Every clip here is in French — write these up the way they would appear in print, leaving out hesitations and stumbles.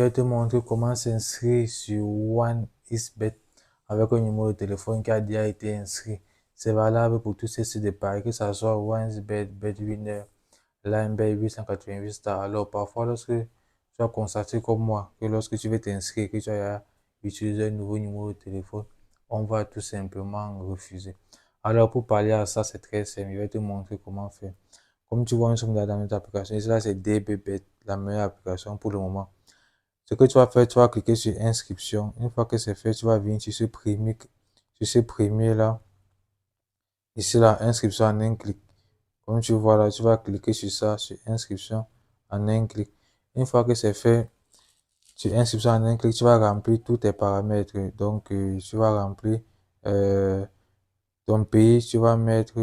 Je vais te montrer comment s'inscrire sur OneXBet avec un numéro de téléphone qui a déjà été inscrit. C'est valable pour tous ces sites de paris, que ce soit OneXBet, BetWinner, LineBet 888 Star. Alors, parfois, lorsque tu as constaté comme moi que lorsque tu veux t'inscrire, que tu as utilisé un nouveau numéro de téléphone, on va tout simplement refuser. Alors, pour parler à ça, c'est très simple. Je vais te montrer comment faire. Comme tu vois, nous sommes dans notre application. Et là, c'est DBBet, la meilleure application pour le moment. Ce que tu vas faire, tu vas cliquer sur inscription. Une fois que c'est fait, tu vas venir sur ce premier là. Ici là, inscription en un clic. Comme tu vois là, tu vas cliquer sur ça, sur inscription en un clic. Une fois que c'est fait, sur inscription en un clic, tu vas remplir tous tes paramètres. Donc, tu vas remplir ton pays, tu vas mettre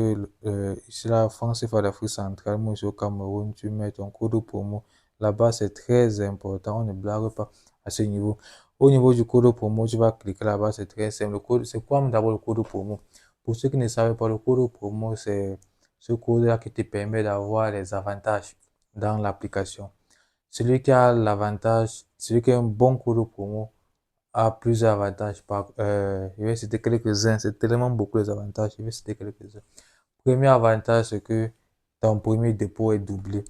ici la France, il faut l'Afrique centrale, moi je suis au Cameroun, tu mets ton code promo. Là-bas, c'est très important, on ne blague pas à ce niveau. Au niveau du code promo, tu vas cliquer là-bas, c'est très simple. Le code, c'est quoi d'abord le code promo? Pour ceux qui ne savent pas, le code promo, c'est ce code-là qui te permet d'avoir les avantages dans l'application. Celui qui a l'avantage, celui qui a un bon code promo, a plusieurs avantages. Je vais citer quelques-uns. C'est tellement beaucoup les avantages. Je vais citer quelques-uns. Premier avantage, c'est que ton premier dépôt est doublé.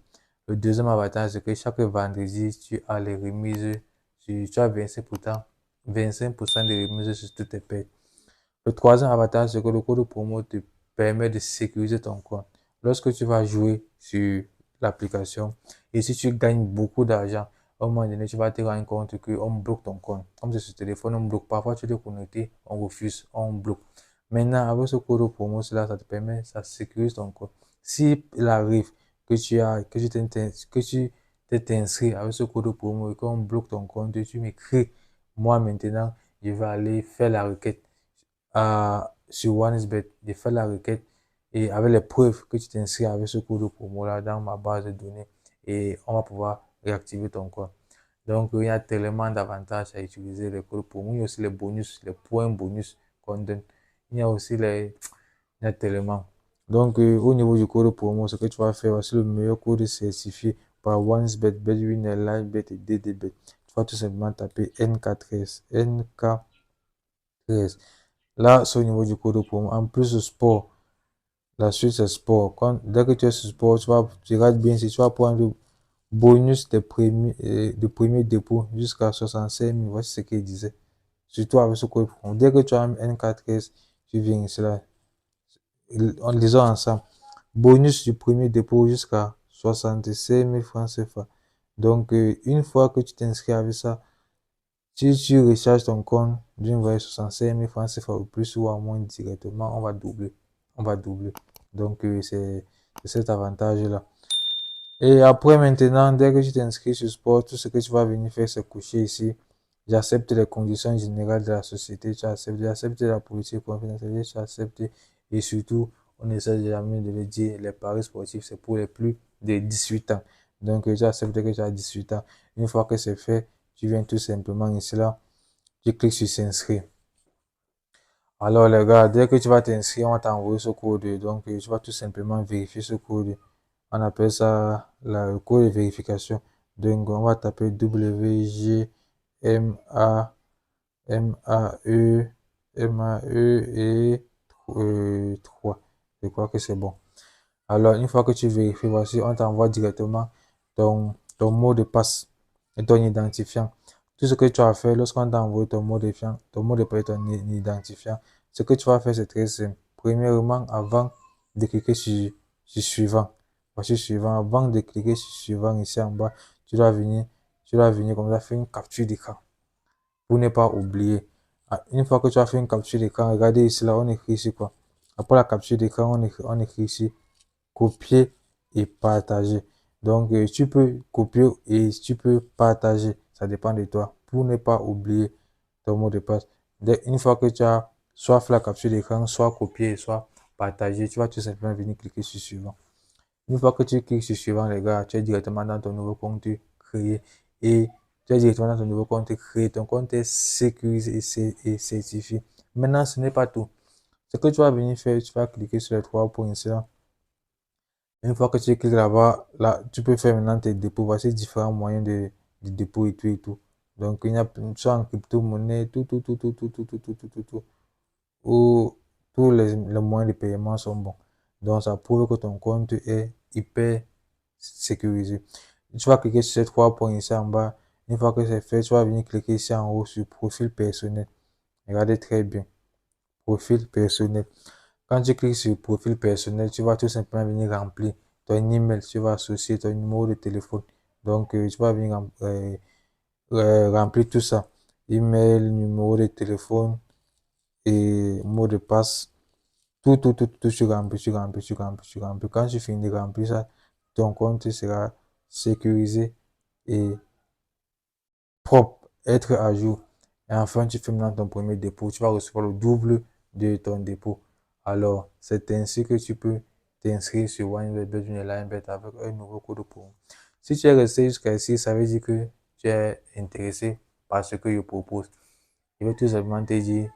Le deuxième avantage, c'est que chaque vendredi, tu as les remises. Tu as 25% de remises sur toutes tes payes. Le troisième avantage, c'est que le code promo te permet de sécuriser ton compte. Lorsque tu vas jouer sur l'application et si tu gagnes beaucoup d'argent, à un moment donné, tu vas te rendre compte qu'on bloque ton compte. Comme c'est sur téléphone, on bloque. Parfois, tu es connecté, on refuse, on bloque. Maintenant, avec ce code promo, cela, ça te permet, ça sécurise ton compte. Si il arrive que tu t'es inscrit avec ce code promo et qu'on bloque ton compte, tu m'écris, moi maintenant, je vais aller faire la requête sur OneXBet, de faire la requête et avec les preuves que tu t'inscris avec ce code promo là dans ma base de données et on va pouvoir réactiver ton compte. Donc, il y a tellement d'avantages à utiliser les codes promo. Il y a aussi les bonus, les points bonus qu'on donne. Il y a aussi il y a tellement. Donc, au niveau du code promo, ce que tu vas faire, c'est le meilleur code certifié par OneXBet, BetWinner, LiveBet et DDBet. Tu vas tout simplement taper NK13, NK13. Là, c'est au niveau du code promo. En plus de sport, la suite c'est sport. Dès que tu es sur sport, tu regardes bien si tu vas prendre le bonus de premier dépôt jusqu'à 65 000. Voici ce qu'il disait. Surtout avec ce code promo. Dès que tu as un N4S, tu viens ici là. On lisons ensemble. Bonus du premier dépôt jusqu'à 65 000 francs CFA. Donc, une fois que tu t'inscris avec ça, si tu recharges ton compte d'une valeur 65 000 francs CFA ou plus ou à moins directement, on va doubler. On va doubler. Donc, c'est cet avantage-là. Et après, maintenant, dès que tu t'inscris sur sport, tout ce que tu vas venir faire, c'est coucher ici. J'accepte les conditions générales de la société. J'accepte la politique confidentielle. J'accepte. Et surtout, on essaie jamais de le dire, les paris sportifs, c'est pour les plus de 18 ans. Donc, tu acceptes que tu as 18 ans. Une fois que c'est fait, tu viens tout simplement ici là. Tu cliques sur s'inscrire. Alors, les gars, dès que tu vas t'inscrire, on va t'envoyer ce code. Donc, tu vas tout simplement vérifier ce code. On appelle ça le code de vérification. Donc, on va taper WGMAE et 3. Je crois que c'est bon. Alors, une fois que tu vérifies, voici, on t'envoie directement ton mot de passe et ton identifiant. Tout ce que tu as fait lorsqu'on t'a envoyé ton mot de passe et ton identifiant, ce que tu vas faire, c'est très simple. Premièrement, avant de cliquer sur suivant, voici suivant, avant de cliquer sur suivant ici en bas, tu dois venir comme ça, faire une capture d'écran pour ne pas oublier. Une fois que tu as fait une capture d'écran, regardez ici, là, on écrit ici quoi. Après la capture d'écran, on écrit ici copier et partager. Donc, tu peux copier et tu peux partager. Ça dépend de toi pour ne pas oublier ton mot de passe. Une fois que tu as soit fait la capture d'écran, soit copié, soit partagé, tu vas tout simplement venir cliquer sur suivant. Une fois que tu cliques sur suivant, les gars, tu es directement dans ton nouveau compte créé et tu es directement dans ton nouveau compte créé. Ton compte est sécurisé et certifié. Maintenant, ce n'est pas tout. Ce que tu vas venir faire, tu vas cliquer sur les trois points ici là. Une fois que tu cliques là-bas, là, tu peux faire maintenant tes dépôts. Voici différents moyens de dépôt et tout et tout. Donc, il y a soit en crypto-monnaie, tout, où tous les moyens de paiement sont bons. Donc, ça prouve que ton compte est hyper sécurisé. Tu vas cliquer sur ces trois points ici en bas. Une fois que c'est fait, tu vas venir cliquer ici en haut sur profil personnel. Regardez très bien. Profil personnel. Quand tu cliques sur profil personnel, tu vas tout simplement venir remplir ton email. Tu vas associer ton numéro de téléphone. Donc, tu vas venir remplir tout ça. Email, numéro de téléphone et mot de passe. Tout, tu remplis. Quand tu finis de remplir ça, ton compte sera sécurisé et propre, être à jour. Et enfin, tu fais maintenant ton premier dépôt. Tu vas recevoir le double de ton dépôt. Alors, c'est ainsi que tu peux t'inscrire sur OneBet avec un nouveau code promo. Si tu es resté jusqu'à ici, ça veut dire que tu es intéressé par ce que je propose. Je vais tout simplement te dire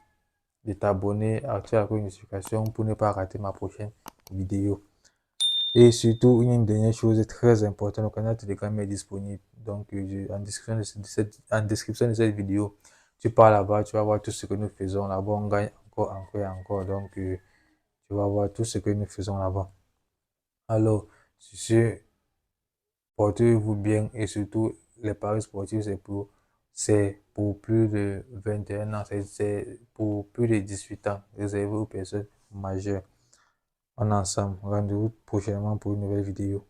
de t'abonner, activer la notification pour ne pas rater ma prochaine vidéo. Et surtout, une dernière chose très importante, le canal Telegram est disponible. Donc, en description de cette vidéo, tu pars là-bas, tu vas voir tout ce que nous faisons là-bas. On gagne encore et encore. Donc, tu vas voir tout ce que nous faisons là-bas. Alors, sur ce, portez-vous bien et surtout, les paris sportifs, c'est pour plus de 21 ans, c'est pour plus de 18 ans, réservé aux personnes majeures. On est ensemble. Rendez-vous prochainement pour une nouvelle vidéo.